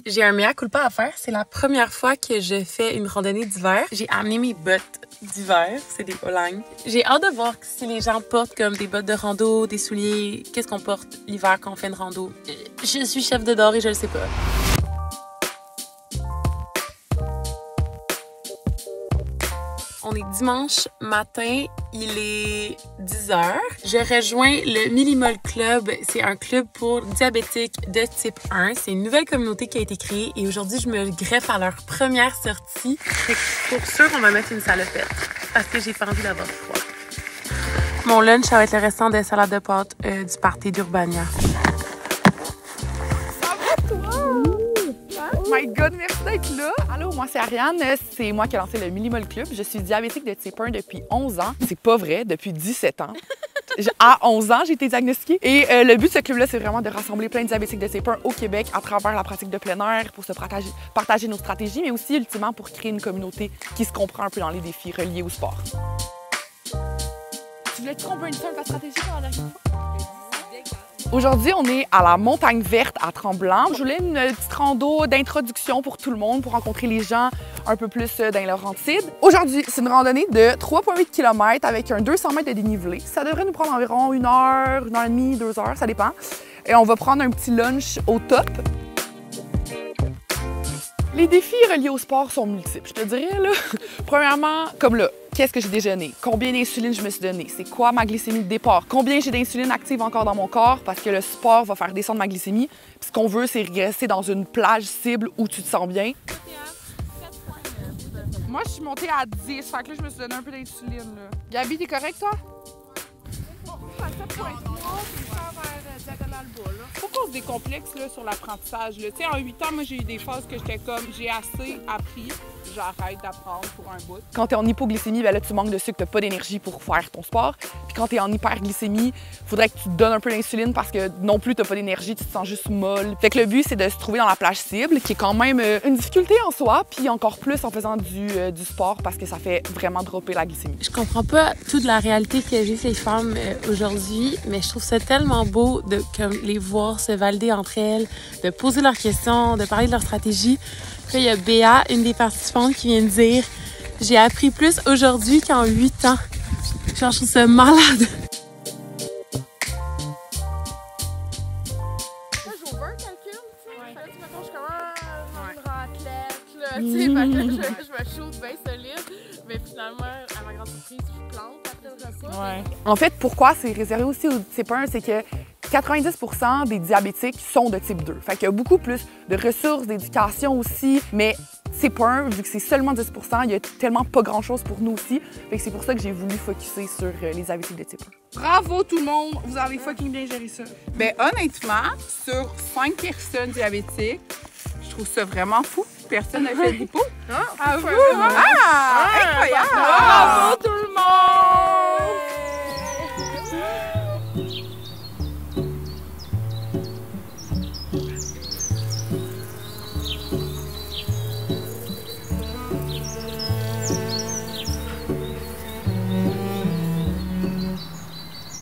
J'ai un mea culpa à faire. C'est la première fois que je fais une randonnée d'hiver. J'ai amené mes bottes d'hiver. C'est des Olang. J'ai hâte de voir si les gens portent comme des bottes de rando, des souliers. Qu'est-ce qu'on porte l'hiver quand on fait une rando? Je suis chef de dehors et je le sais pas. On est dimanche matin, il est 10h. Je rejoins le Millimol Club. C'est un club pour diabétiques de type 1. C'est une nouvelle communauté qui a été créée et aujourd'hui, je me greffe à leur première sortie. Pour sûr, on va mettre une salopette parce que j'ai pas envie d'avoir froid. Mon lunch, ça va être le restant des salades de pâtes du party d'Urbania. Oh my God, merci d'être là! Allô, moi c'est Ariane, c'est moi qui ai lancé le Millimol Club. Je suis diabétique de type 1 depuis 11 ans. C'est pas vrai, depuis 17 ans. À 11 ans, j'ai été diagnostiquée. Et le but de ce club-là, c'est vraiment de rassembler plein de diabétiques de type 1 au Québec à travers la pratique de plein air pour se partager nos stratégies, mais aussi, ultimement, pour créer une communauté qui se comprend un peu dans les défis reliés au sport. Tu voulais-tu qu'on brainstorm ta stratégie pour la dernière fois? Aujourd'hui, on est à la Montagne Verte à Tremblant. Je voulais une petite rando d'introduction pour tout le monde, pour rencontrer les gens un peu plus dans les Laurentides. Aujourd'hui, c'est une randonnée de 3,8 km avec un 200 mètres de dénivelé. Ça devrait nous prendre environ 1 heure, 1 heure et demie, 2 heures, ça dépend. Et on va prendre un petit lunch au top. Les défis reliés au sport sont multiples, je te dirais, là. Premièrement, comme là, qu'est-ce que j'ai déjeuné? Combien d'insuline je me suis donné? C'est quoi ma glycémie de départ? Combien j'ai d'insuline active encore dans mon corps? Parce que le sport va faire descendre ma glycémie. Puis ce qu'on veut, c'est rester dans une plage cible où tu te sens bien. Moi, je suis montée à 10, fait que là, je me suis donné un peu d'insuline. Gabi, t'es correct, toi? Faut qu'on se décomplexe là, sur l'apprentissage. Tu sais, en 8 ans, moi, j'ai eu des phases que j'étais comme, j'ai assez appris, j'arrête d'apprendre pour un bout. Quand tu es en hypoglycémie, ben là, tu manques de sucre, tu n'as pas d'énergie pour faire ton sport. Puis quand tu es en hyperglycémie, il faudrait que tu te donnes un peu d'insuline parce que non plus, tu n'as pas d'énergie, tu te sens juste molle. Fait que le but, c'est de se trouver dans la plage cible, qui est quand même une difficulté en soi, puis encore plus en faisant du sport parce que ça fait vraiment dropper la glycémie. Je comprends pas toute la réalité que vivent les femmes aujourd'hui, mais je trouve ça tellement beau de comme, les voir se valider entre elles, de poser leurs questions, de parler de leur stratégie. Puis il y a Béa, une des participantes, qui vient de dire « J'ai appris plus aujourd'hui qu'en 8 ans. » Genre, je trouve ça malade. Moi, j'ouvre un calcul, tu sais. Fait que, mettons, je suis comme une raclette, là, tu sais. Fait que je me shoot bien solide. Mais finalement, à ma grande surprise, je plante après le repas. Ouais. En fait, pourquoi c'est réservé aussi au type 1, c'est que 90% des diabétiques sont de type 2. Fait qu'il y a beaucoup plus de ressources, d'éducation aussi, mais type 1, vu que c'est seulement 10%, il y a tellement pas grand-chose pour nous aussi. Fait que c'est pour ça que j'ai voulu focusser sur les diabétiques de type 1. Bravo tout le monde, vous avez fucking bien géré ça. Ben honnêtement, sur 5 personnes diabétiques, je trouve ça vraiment fou. Personne n'a fait d'hypo. À vous! Ah! Incroyable! Bravo